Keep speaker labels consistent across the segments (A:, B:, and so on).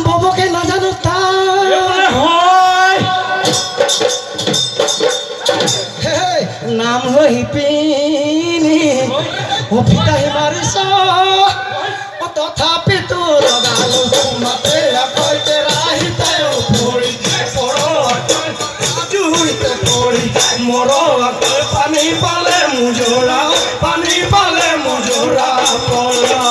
A: ববকে না জানো নাম হিপিনি ও পিতা হিমারিস তথাপি তো লগালো মাতে কইতে রাহিতে পড়ি পড়ো জুইতে পড়ি মরো পানি পালে মুজোরা পানি পালে মুজোরা পড়া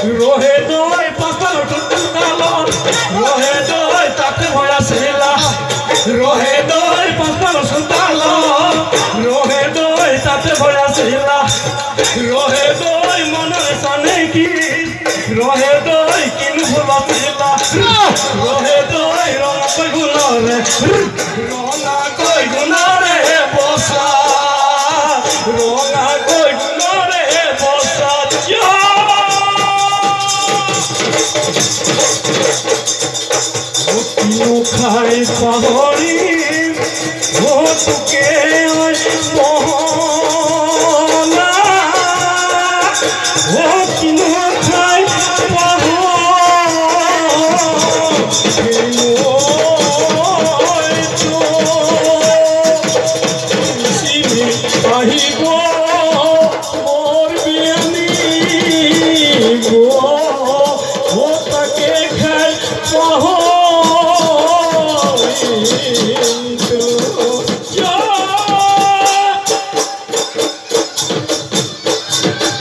A: रोहे दोय पास्ता टुटालो रोहे दोय ताते भया सिला रोहे दोय पास्ता सुतालो रोहे दोय ताते भया सिला रोहे दोय मन सने की रोहे दोय किन भुला सिला रोहे दोय रंग कोई गुना रे रोना कोई गुना रे बोसा रोना कोई गुना रे बोसा खाई पहाड़